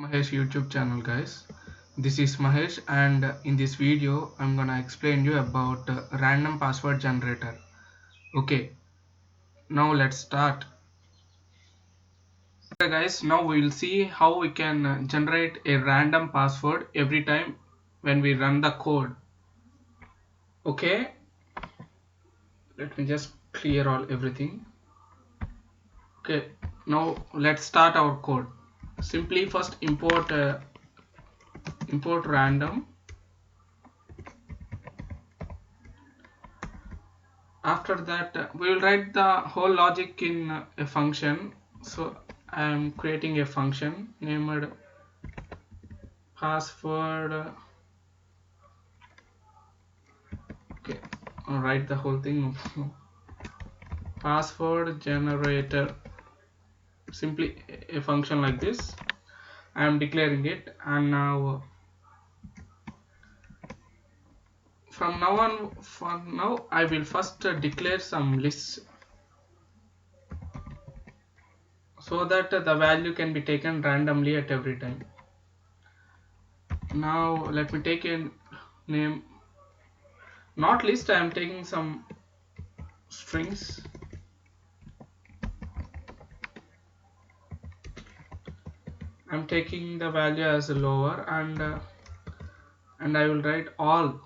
Mahesh YouTube channel, guys. This is Mahesh, and in this video I'm gonna explain you about random password generator. Okay, now let's start. Okay guys, now we will see how we can generate a random password every time when we run the code. Okay, let me just clear all everything. Okay, now let's start our code. Simply first import random. After that we will write the whole logic in a function. So I am creating a function named password. Okay, I'll write the whole thing. Password generator, simply a function like this. I am declaring it, and now from now on, for now I will first declare some lists so that the value can be taken randomly at every time. Now let me take a name, not list. I am taking some strings. I'm taking the value as a lower, and I will write all,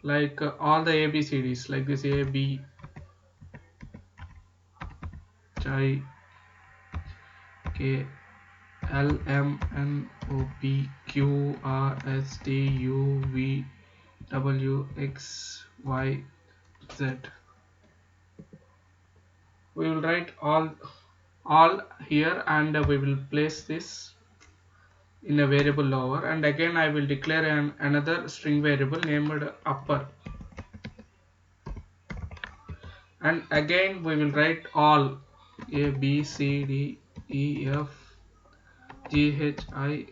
like all the ABCDs like this: A B I K L M N O P Q R S T U V W X Y Z. We will write all here, and we will place this in a variable lower, and again I will declare another string variable named upper, and again we will write all A B C D E F G H I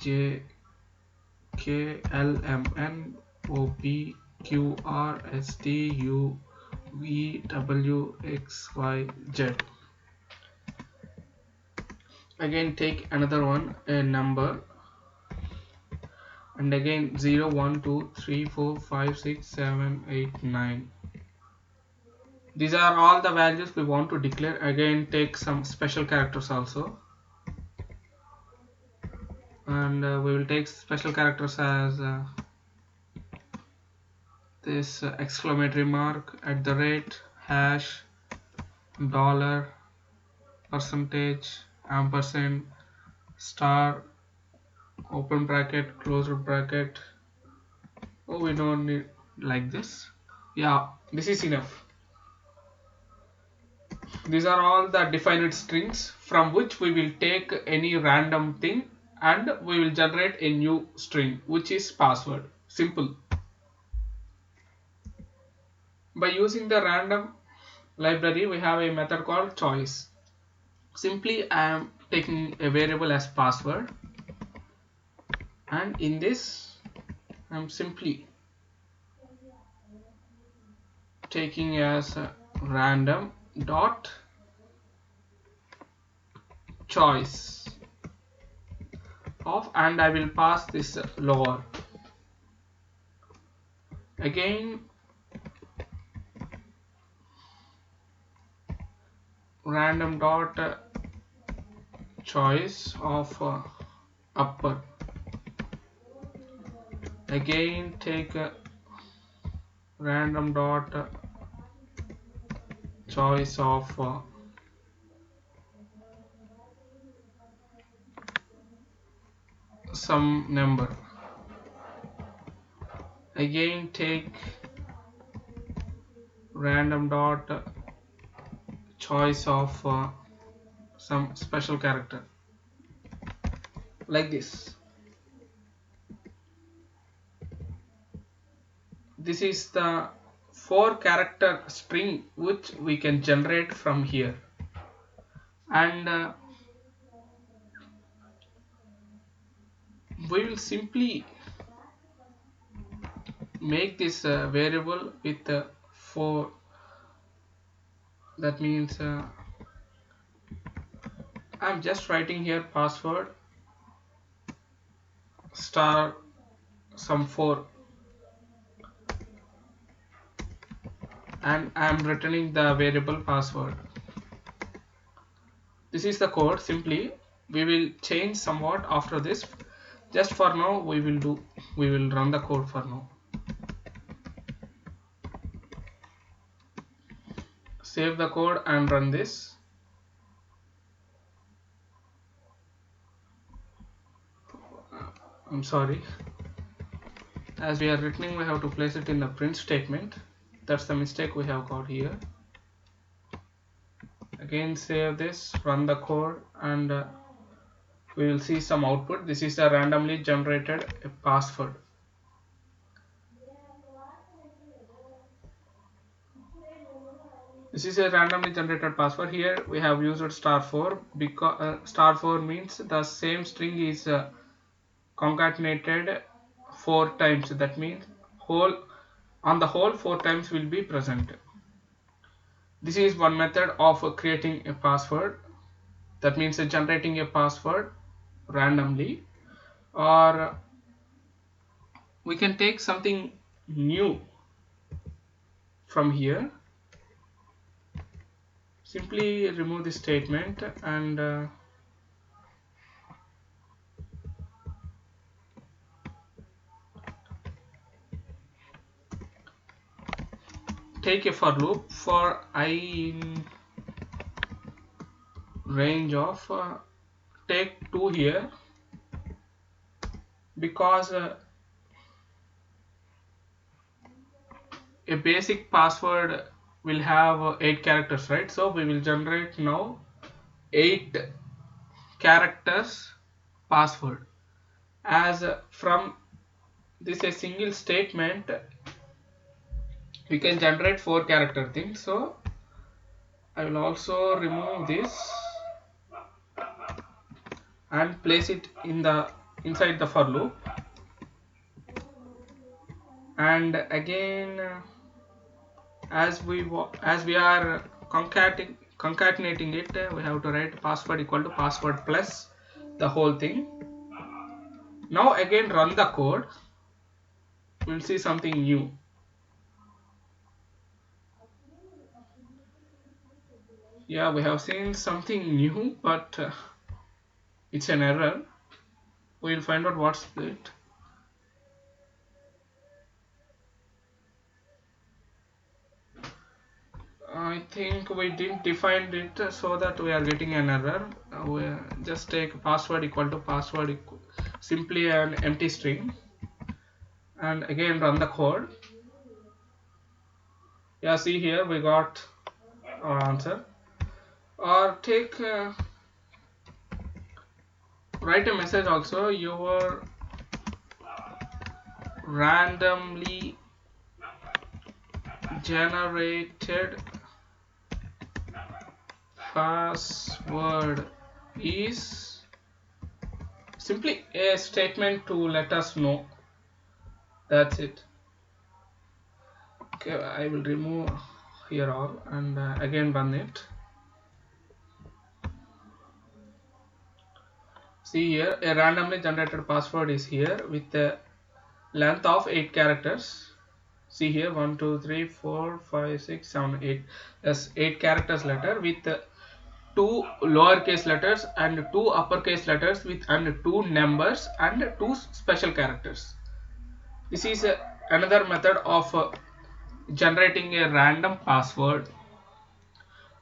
J K L M N O P Q R S T U V W X Y Z. Again take another one, a number, and again 0 1 2 3 4 5 6 7 8 9. These are all the values we want to declare. Again take some special characters also, and we will take special characters as this exclamatory mark, at the rate, hash, dollar, percentage, ampersand, star, open bracket, close bracket. Oh, we don't need like this. Yeah, this is enough. These are all the defined strings from which we will take any random thing, and we will generate a new string which is password. Simple. By using the random library, we have a method called choice. Simply I am taking a variable as password, and in this I am simply taking as random dot choice of, and I will pass this lower. Again random dot choice of upper. Again take random dot choice of some number. Again take random dot choice of some special character, like this. This is the 4-character string which we can generate from here, and we will simply make this variable with 4. That means I'm just writing here password star some 4 and I'm returning the variable password. This is the code. Simply we will change somewhat after this. Just for now we will run the code for now. Save the code and run this. I'm sorry, as we are returning we have to place it in the print statement. That's the mistake we have got here. Again save this, run the code, and we will see some output. This is a randomly generated password. This is a randomly generated password. Here we have used star 4 because star 4 means the same string is concatenated 4 times. That means whole on the whole 4 times will be present. This is one method of creating a password. That means generating a password randomly. Or we can take something new from here. Simply remove this statement and take a for loop for I in range of take 2 here, because a basic password will have 8 characters, right? So we will generate now 8 characters password. As from this a single statement we can generate 4 character thing. So I will also remove this and place it in the inside the for loop. And again as we are concatenating it, we have to write password equal to password plus the whole thing. Now again run the code, we'll see something new. Yeah, we have seen something new, but it's an error. We'll find out what's it. I think we didn't define it, so that we are getting an error. We just take password equal to password simply an empty string, and again run the code. Yeah, see here we got our answer. Or take write a message also, your randomly generated password is simply a statement to let us know. That's it. Okay, I will remove here all and again run it. See here, a randomly generated password is here with a length of 8 characters. See here, 1 2 3 4 5 6 7 8. That's 8 characters letter with 2 lowercase letters and 2 uppercase letters with and 2 numbers and 2 special characters. This is another method of generating a random password.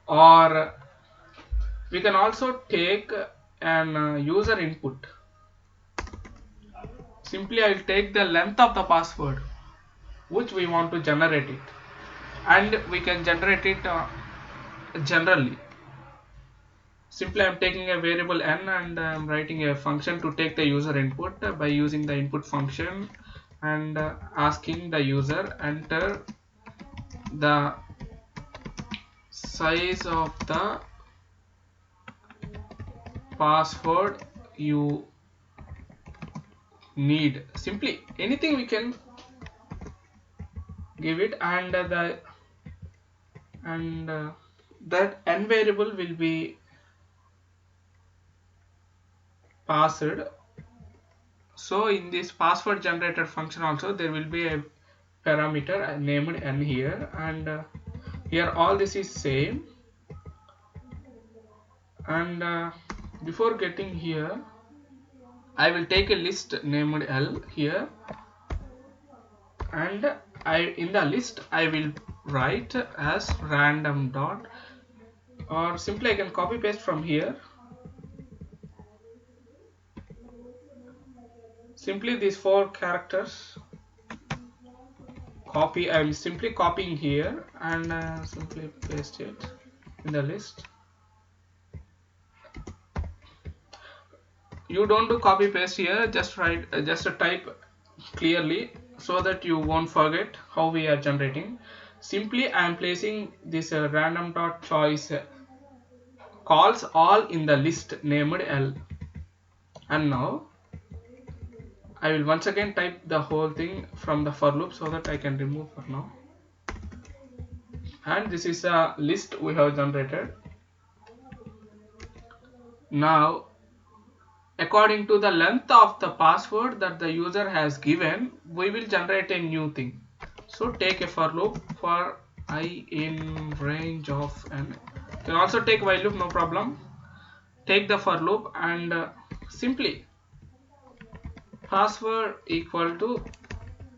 Or we can also take an user input. Simply I will take the length of the password which we want to generate it, and we can generate it generally. Simply I am taking a variable n and I am writing a function to take the user input by using the input function and asking the user enter the size of the password you need. Simply anything we can give it, and that n variable will be passed. So in this password generated function also there will be a parameter named n here, and here all this is same. And before getting here, I will take a list named L here, and in the list I will write as random dot, or simply I can copy paste from here. Simply these 4 characters copy. I am simply copying here and simply paste it in the list. You don't do copy paste here, just write, just type clearly so that you won't forget how we are generating. Simply I am placing this random dot choice calls all in the list named L, and now I will once again type the whole thing from the for loop so that I can remove for now. And this is a list we have generated. Now according to the length of the password that the user has given, we will generate a new thing. So take a for loop for I in range of n. You can also take while loop, no problem. Take the for loop and simply password equal to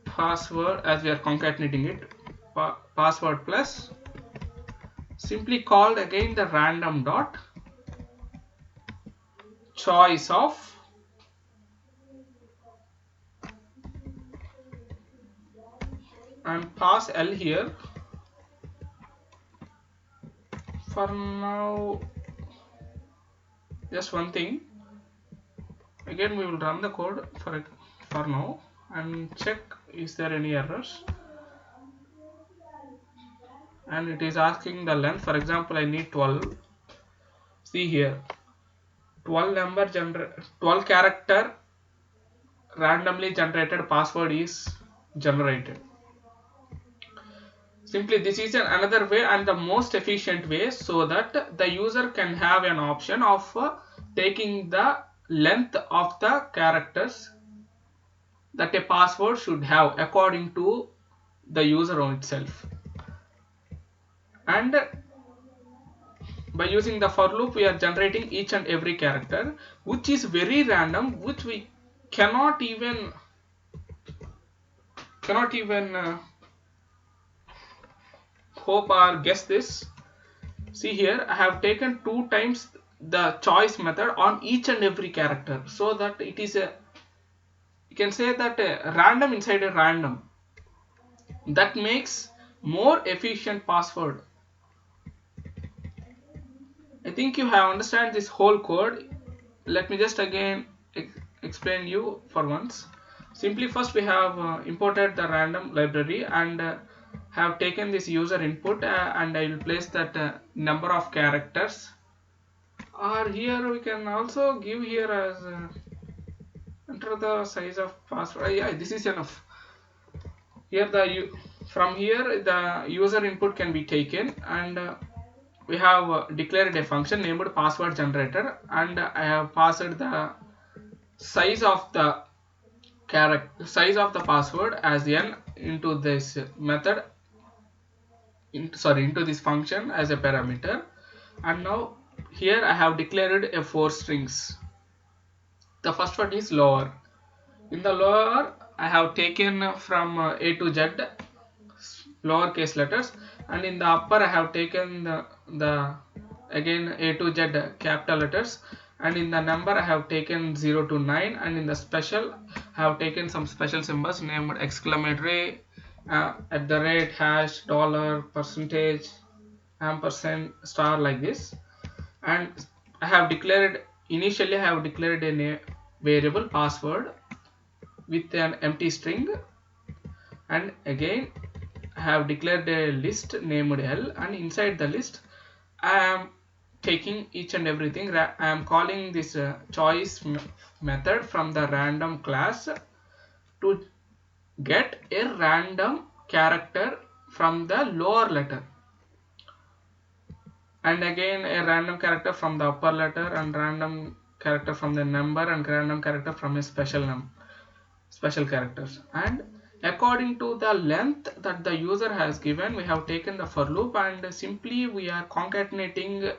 password, as we are concatenating it, password plus, simply called again the random dot choice of and pass L here. For now, just one thing, again we will run the code for now and check is there any errors. And it is asking the length. For example, I need 12. See here, 12 character randomly generated password is generated. Simply this is another way and the most efficient way, so that the user can have an option of taking the length of the characters that a password should have according to the user on itself. And by using the for loop, we are generating each and every character, which is very random, which we cannot even hope or guess this. See here, I have taken 2 times the choice method on each and every character, so that it is a, you can say that a random inside a random. That makes more efficient password. I think you have understand this whole code. Let me just again explain you for once. Simply first we have imported the random library and have taken this user input and I will place that number of characters. Or here we can also give here as enter the size of password. Yeah, this is enough. Here from here the user input can be taken, and we have declared a function named password generator, and I have passed the size of the password as n into this method, into this function as a parameter. And now here I have declared a 4 strings. The first one is lower. In the lower I have taken from A to Z lowercase letters, and in the upper I have taken the again A to Z capital letters, and in the number I have taken 0 to 9, and in the special I have taken some special symbols named exclamatory, at the rate, hash, dollar, percentage, ampersand, star, like this. And I have declared, initially I have declared a variable password with an empty string, and again I have declared a list named L, and inside the list I am taking each and everything. I am calling this choice method from the random class to get a random character from the lower letter, and again a random character from the upper letter, and random character from the number and random character from a special characters. And according to the length that the user has given, we have taken the for loop, and simply we are concatenating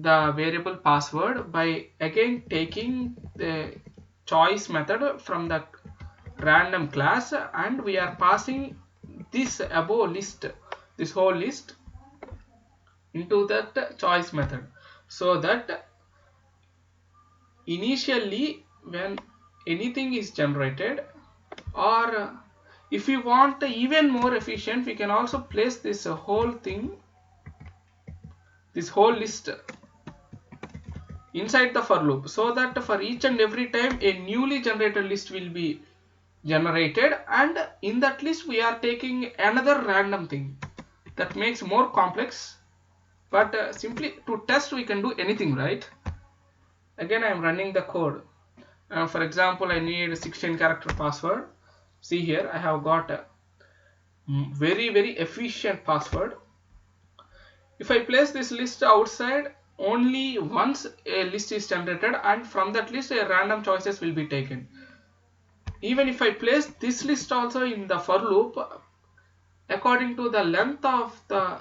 the variable password by again taking the choice method from the random class, and we are passing this above list, this whole list, into that choice method, so that initially when anything is generated, or if we want even more efficient, we can also place this whole thing, this whole list inside the for loop, so that for each and every time a newly generated list will be generated, and in that list we are taking another random thing. That makes more complex, but simply to test we can do anything, right? Again I am running the code. For example, I need 16 character password. See here, I have got a very efficient password. If I place this list outside, only once a list is generated, and from that list a random choices will be taken. Even if I place this list also in the for loop, according to the length of the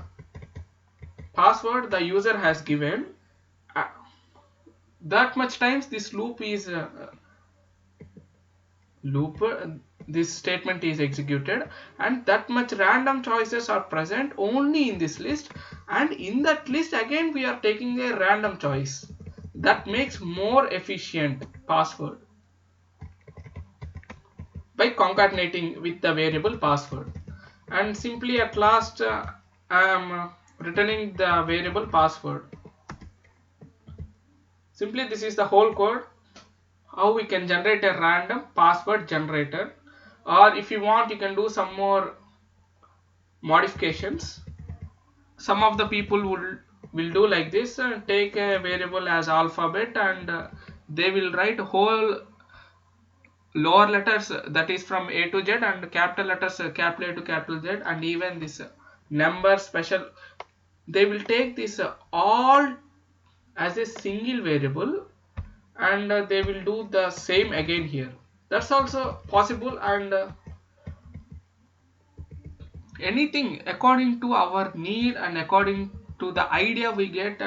password the user has given, that much times this loop is this statement is executed, and that much random choices are present only in this list, and in that list again we are taking a random choice. That makes more efficient password by concatenating with the variable password. And simply at last I am returning the variable password. Simply this is the whole code, how we can generate a random password generator. Or if you want, you can do some more modifications. Some of the people will do like this, take a variable as alphabet, and they will write whole lower letters, that is from A to Z, and capital letters capital A to capital Z, and even this number special, they will take this all as a single variable, and they will do the same again here. That's also possible, and anything according to our need and according to the idea we get.